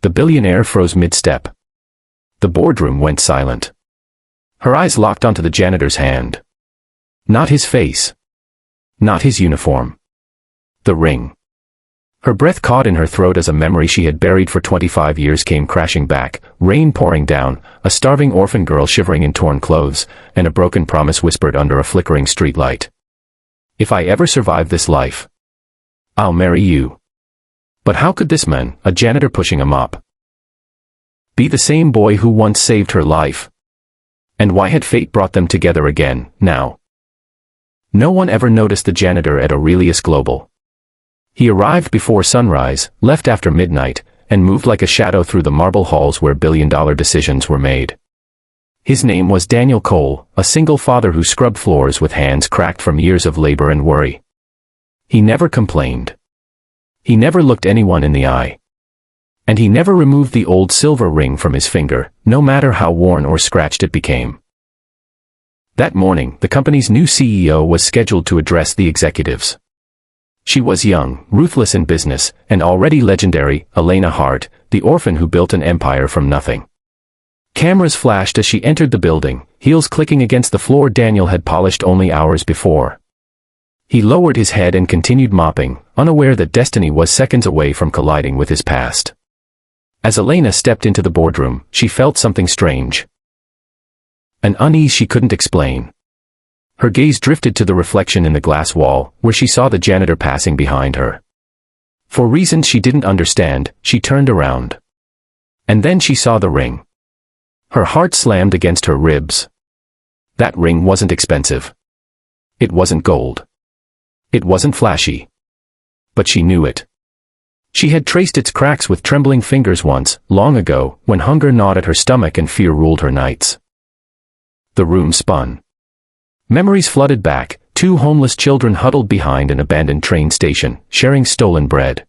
The billionaire froze mid-step. The boardroom went silent. Her eyes locked onto the janitor's hand. Not his face. Not his uniform. The ring. Her breath caught in her throat as a memory she had buried for 25 years came crashing back, rain pouring down, a starving orphan girl shivering in torn clothes, and a broken promise whispered under a flickering streetlight. If I ever survive this life, I'll marry you. But how could this man, a janitor pushing a mop, be the same boy who once saved her life? And why had fate brought them together again, now? No one ever noticed the janitor at Aurelius Global. He arrived before sunrise, left after midnight, and moved like a shadow through the marble halls where billion-dollar decisions were made. His name was Daniel Cole, a single father who scrubbed floors with hands cracked from years of labor and worry. He never complained. He never looked anyone in the eye. And he never removed the old silver ring from his finger, no matter how worn or scratched it became. That morning, the company's new CEO was scheduled to address the executives. She was young, ruthless in business, and already legendary, Elena Hart, the orphan who built an empire from nothing. Cameras flashed as she entered the building, heels clicking against the floor Daniel had polished only hours before. He lowered his head and continued mopping, unaware that destiny was seconds away from colliding with his past. As Elena stepped into the boardroom, she felt something strange. An unease she couldn't explain. Her gaze drifted to the reflection in the glass wall, where she saw the janitor passing behind her. For reasons she didn't understand, she turned around. And then she saw the ring. Her heart slammed against her ribs. That ring wasn't expensive. It wasn't gold. It wasn't flashy. But she knew it. She had traced its cracks with trembling fingers once, long ago, when hunger gnawed at her stomach and fear ruled her nights. The room spun. Memories flooded back, two homeless children huddled behind an abandoned train station, sharing stolen bread.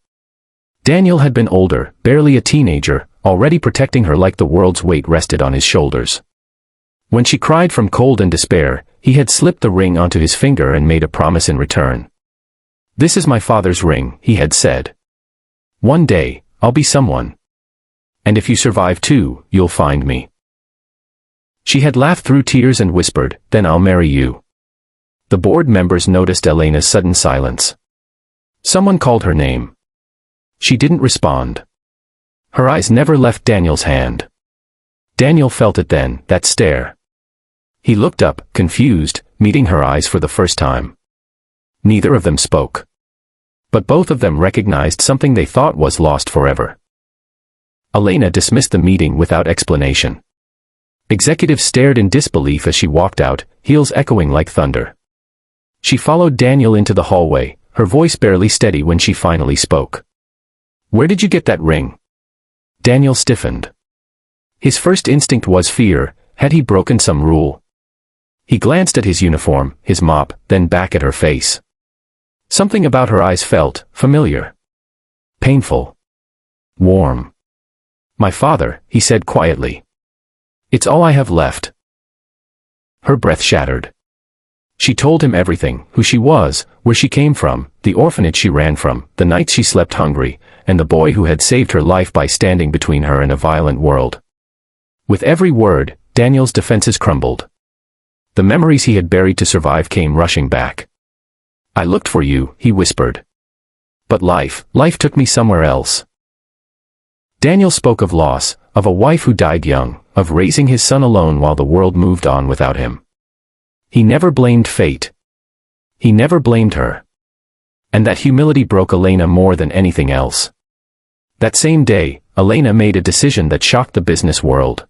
Daniel had been older, barely a teenager, already protecting her like the world's weight rested on his shoulders. When she cried from cold and despair, he had slipped the ring onto his finger and made a promise in return. "This is my father's ring," he had said. "One day, I'll be someone. And if you survive too, you'll find me." She had laughed through tears and whispered, "Then I'll marry you." The board members noticed Elena's sudden silence. Someone called her name. She didn't respond. Her eyes never left Daniel's hand. Daniel felt it then, that stare. He looked up, confused, meeting her eyes for the first time. Neither of them spoke. But both of them recognized something they thought was lost forever. Elena dismissed the meeting without explanation. Executives stared in disbelief as she walked out, heels echoing like thunder. She followed Daniel into the hallway, her voice barely steady when she finally spoke. "Where did you get that ring?" Daniel stiffened. His first instinct was fear. Had he broken some rule? He glanced at his uniform, his mop, then back at her face. Something about her eyes felt familiar. Painful. Warm. "My father," he said quietly. "It's all I have left." Her breath shattered. She told him everything, who she was, where she came from, the orphanage she ran from, the nights she slept hungry, and the boy who had saved her life by standing between her and a violent world. With every word, Daniel's defenses crumbled. The memories he had buried to survive came rushing back. "I looked for you," he whispered. "But life took me somewhere else." Daniel spoke of loss, of a wife who died young, of raising his son alone while the world moved on without him. He never blamed fate. He never blamed her. And that humility broke Elena more than anything else. That same day, Elena made a decision that shocked the business world.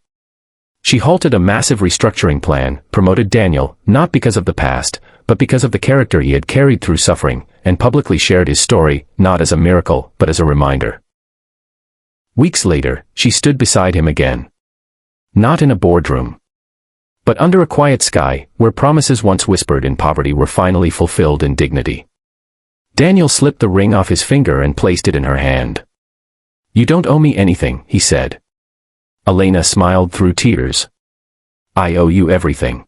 She halted a massive restructuring plan, promoted Daniel, not because of the past, but because of the character he had carried through suffering, and publicly shared his story, not as a miracle, but as a reminder. Weeks later, she stood beside him again. Not in a boardroom, but under a quiet sky, where promises once whispered in poverty were finally fulfilled in dignity. Daniel slipped the ring off his finger and placed it in her hand. "You don't owe me anything," he said. Elena smiled through tears. "I owe you everything."